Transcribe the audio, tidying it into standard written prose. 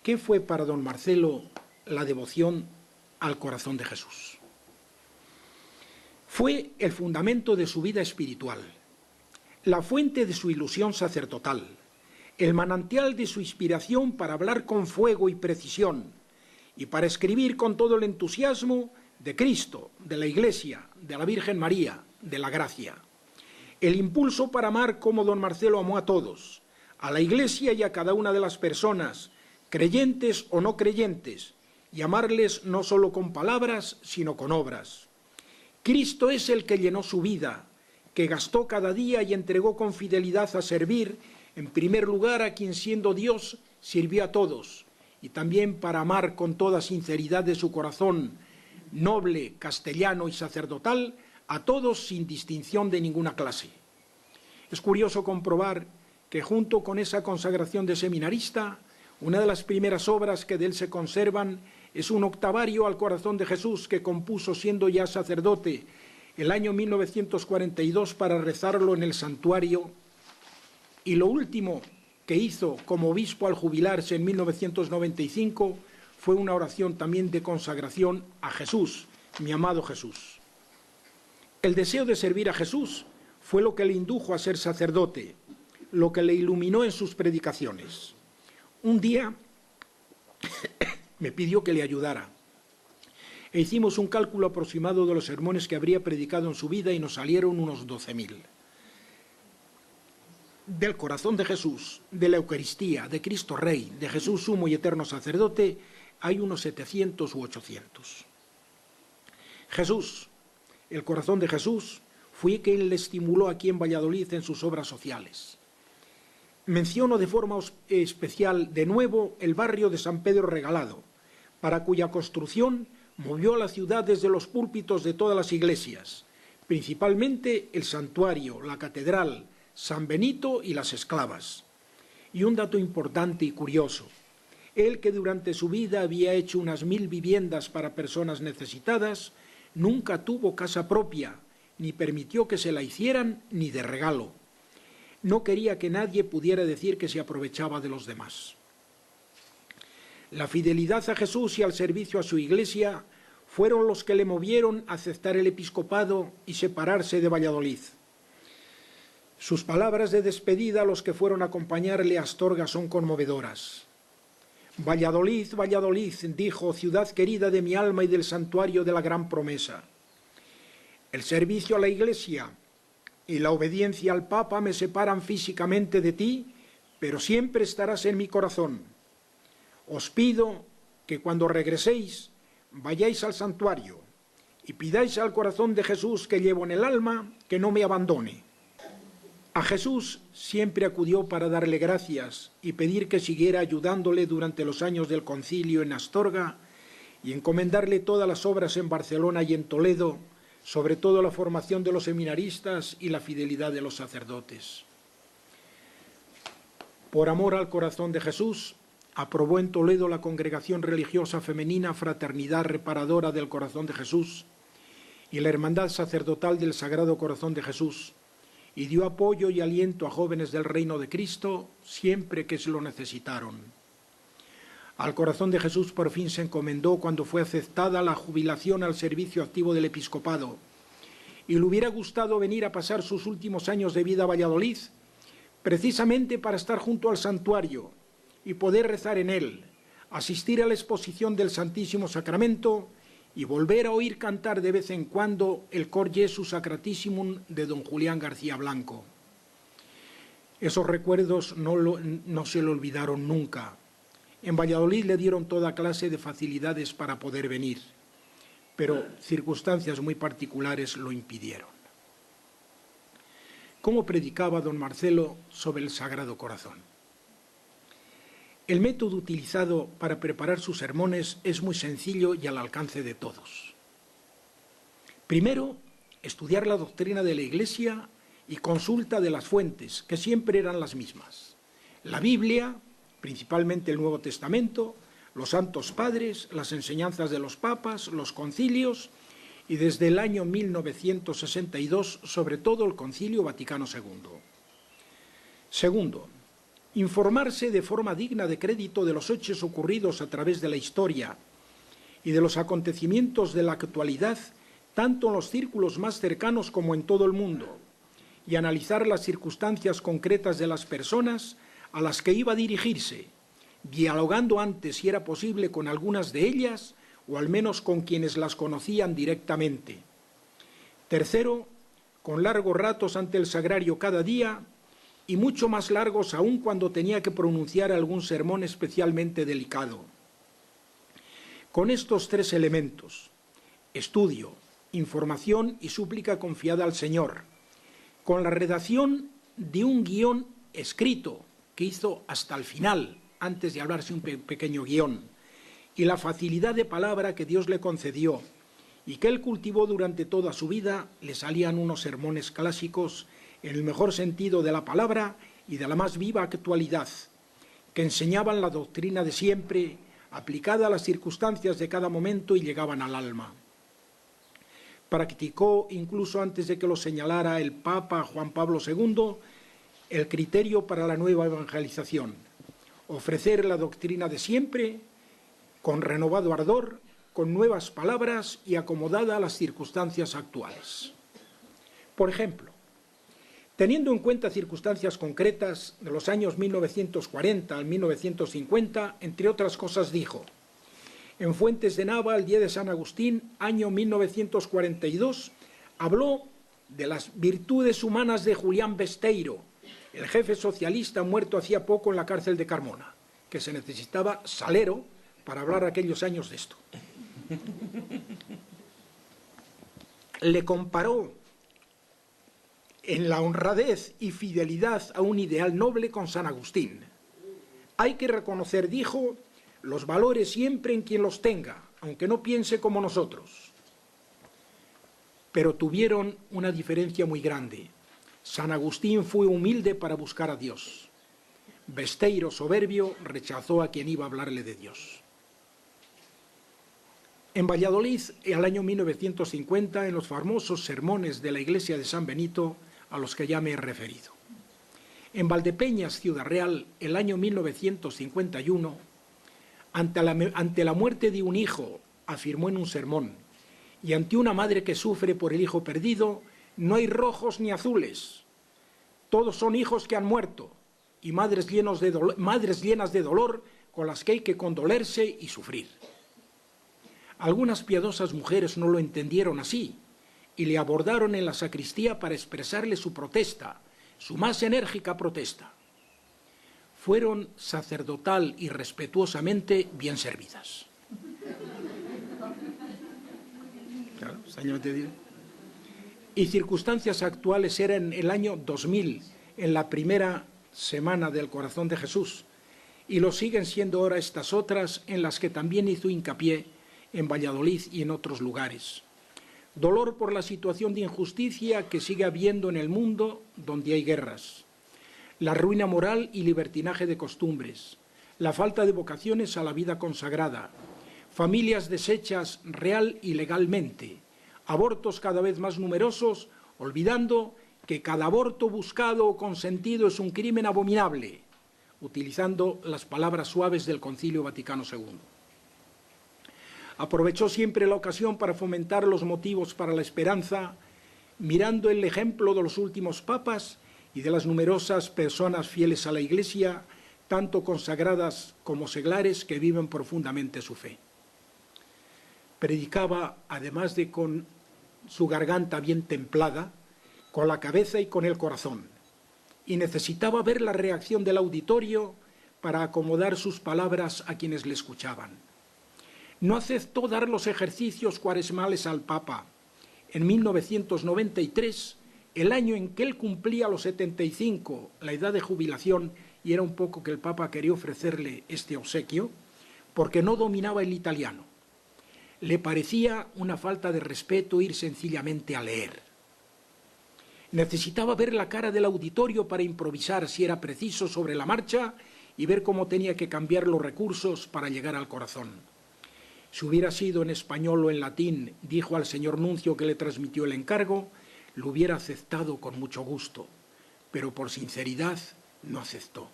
¿Qué fue para don Marcelo la devoción al corazón de Jesús? Fue el fundamento de su vida espiritual, la fuente de su ilusión sacerdotal, el manantial de su inspiración para hablar con fuego y precisión y para escribir con todo el entusiasmo de Cristo, de la Iglesia, de la Virgen María, de la gracia. El impulso para amar como don Marcelo amó a todos, a la Iglesia y a cada una de las personas, creyentes o no creyentes, y amarles no solo con palabras, sino con obras. Cristo es el que llenó su vida, que gastó cada día y entregó con fidelidad a servir, en primer lugar a quien siendo Dios sirvió a todos, y también para amar con toda sinceridad de su corazón, noble, castellano y sacerdotal, a todos sin distinción de ninguna clase. Es curioso comprobar que junto con esa consagración de seminarista, una de las primeras obras que de él se conservan es un octavario al corazón de Jesús que compuso siendo ya sacerdote el año 1942 para rezarlo en el santuario, y lo último que hizo como obispo al jubilarse en 1995 fue una oración también de consagración a Jesús, mi amado Jesús. El deseo de servir a Jesús fue lo que le indujo a ser sacerdote, lo que le iluminó en sus predicaciones. Un día me pidió que le ayudara e hicimos un cálculo aproximado de los sermones que habría predicado en su vida y nos salieron unos 12.000. Del corazón de Jesús, de la Eucaristía, de Cristo Rey, de Jesús sumo y eterno sacerdote, hay unos 700 u 800. Jesús, el corazón de Jesús, fue quien le estimuló aquí en Valladolid en sus obras sociales. Menciono de forma especial de nuevo el barrio de San Pedro Regalado, para cuya construcción movió a la ciudad desde los púlpitos de todas las iglesias, principalmente el santuario, la catedral, San Benito y las esclavas. Y un dato importante y curioso, él que durante su vida había hecho unas 1000 viviendas para personas necesitadas, nunca tuvo casa propia, ni permitió que se la hicieran ni de regalo. No quería que nadie pudiera decir que se aprovechaba de los demás. La fidelidad a Jesús y al servicio a su Iglesia fueron los que le movieron a aceptar el episcopado y separarse de Valladolid. Sus palabras de despedida a los que fueron a acompañarle a Astorga son conmovedoras. Valladolid, Valladolid, dijo, ciudad querida de mi alma y del santuario de la gran promesa. El servicio a la Iglesia y la obediencia al Papa me separan físicamente de ti, pero siempre estarás en mi corazón. Os pido que cuando regreséis vayáis al santuario y pidáis al corazón de Jesús que llevo en el alma que no me abandone. A Jesús siempre acudió para darle gracias y pedir que siguiera ayudándole durante los años del concilio en Astorga y encomendarle todas las obras en Barcelona y en Toledo, sobre todo la formación de los seminaristas y la fidelidad de los sacerdotes. Por amor al corazón de Jesús, aprobó en Toledo la Congregación Religiosa Femenina Fraternidad Reparadora del Corazón de Jesús y la Hermandad Sacerdotal del Sagrado Corazón de Jesús, y dio apoyo y aliento a jóvenes del Reino de Cristo siempre que se lo necesitaron. Al corazón de Jesús por fin se encomendó cuando fue aceptada la jubilación al servicio activo del episcopado, y le hubiera gustado venir a pasar sus últimos años de vida a Valladolid, precisamente para estar junto al santuario y poder rezar en él, asistir a la exposición del Santísimo Sacramento y volver a oír cantar de vez en cuando el Cor Jesu Sacratissimum de don Julián García Blanco. Esos recuerdos no se le olvidaron nunca. En Valladolid le dieron toda clase de facilidades para poder venir, pero circunstancias muy particulares lo impidieron. ¿Cómo predicaba don Marcelo sobre el Sagrado Corazón? El método utilizado para preparar sus sermones es muy sencillo y al alcance de todos. Primero, estudiar la doctrina de la Iglesia y consulta de las fuentes, que siempre eran las mismas. La Biblia, principalmente el Nuevo Testamento, los Santos Padres, las enseñanzas de los papas, los concilios y desde el año 1962, sobre todo el Concilio Vaticano II. Segundo, Informarse de forma digna de crédito de los hechos ocurridos a través de la historia y de los acontecimientos de la actualidad, tanto en los círculos más cercanos como en todo el mundo, y analizar las circunstancias concretas de las personas a las que iba a dirigirse, dialogando antes, si era posible, con algunas de ellas, o al menos con quienes las conocían directamente. Tercero, con largos ratos ante el sagrario cada día, y mucho más largos aún cuando tenía que pronunciar algún sermón especialmente delicado. Con estos tres elementos, estudio, información y súplica confiada al Señor, con la redacción de un guión escrito que hizo hasta el final, antes de hablarse un pequeño guión, y la facilidad de palabra que Dios le concedió y que él cultivó durante toda su vida, le salían unos sermones clásicos en el mejor sentido de la palabra y de la más viva actualidad, que enseñaban la doctrina de siempre, aplicada a las circunstancias de cada momento y llegaban al alma. Practicó, incluso antes de que lo señalara el Papa Juan Pablo II, el criterio para la nueva evangelización: ofrecer la doctrina de siempre, con renovado ardor, con nuevas palabras y acomodada a las circunstancias actuales. Por ejemplo, teniendo en cuenta circunstancias concretas de los años 1940 al 1950, entre otras cosas dijo: en Fuentes de Nava, el día de San Agustín, año 1942, habló de las virtudes humanas de Julián Besteiro, el jefe socialista muerto hacía poco en la cárcel de Carmona, que se necesitaba salero para hablar aquellos años de esto. Le comparó en la honradez y fidelidad a un ideal noble con San Agustín. Hay que reconocer, dijo, los valores siempre en quien los tenga, aunque no piense como nosotros. Pero tuvieron una diferencia muy grande. San Agustín fue humilde para buscar a Dios. Besteiro, soberbio, rechazó a quien iba a hablarle de Dios. En Valladolid, al año 1950, en los famosos sermones de la iglesia de San Benito, a los que ya me he referido. En Valdepeñas, Ciudad Real, el año 1951, ante la muerte de un hijo, afirmó en un sermón, y ante una madre que sufre por el hijo perdido, no hay rojos ni azules. Todos son hijos que han muerto y madres llenas de dolor con las que hay que condolerse y sufrir. Algunas piadosas mujeres no lo entendieron así y le abordaron en la sacristía para expresarle su protesta, su más enérgica protesta. Fueron sacerdotal y respetuosamente bien servidas. Claro, Señor te dice. Y circunstancias actuales eran el año 2000, en la primera semana del Corazón de Jesús, y lo siguen siendo ahora estas otras en las que también hizo hincapié en Valladolid y en otros lugares. Dolor por la situación de injusticia que sigue habiendo en el mundo donde hay guerras, la ruina moral y libertinaje de costumbres, la falta de vocaciones a la vida consagrada, familias deshechas real y legalmente, abortos cada vez más numerosos, olvidando que cada aborto buscado o consentido es un crimen abominable, utilizando las palabras suaves del Concilio Vaticano II. Aprovechó siempre la ocasión para fomentar los motivos para la esperanza, mirando el ejemplo de los últimos papas y de las numerosas personas fieles a la Iglesia, tanto consagradas como seglares, que viven profundamente su fe. Predicaba, además de con su garganta bien templada, con la cabeza y con el corazón, y necesitaba ver la reacción del auditorio para acomodar sus palabras a quienes le escuchaban. No aceptó dar los ejercicios cuaresmales al Papa. En 1993, el año en que él cumplía los 75, la edad de jubilación, y era un poco que el Papa quería ofrecerle este obsequio, porque no dominaba el italiano. Le parecía una falta de respeto ir sencillamente a leer. Necesitaba ver la cara del auditorio para improvisar, si era preciso, sobre la marcha y ver cómo tenía que cambiar los recursos para llegar al corazón. Si hubiera sido en español o en latín, dijo al señor nuncio que le transmitió el encargo, lo hubiera aceptado con mucho gusto, pero por sinceridad no aceptó.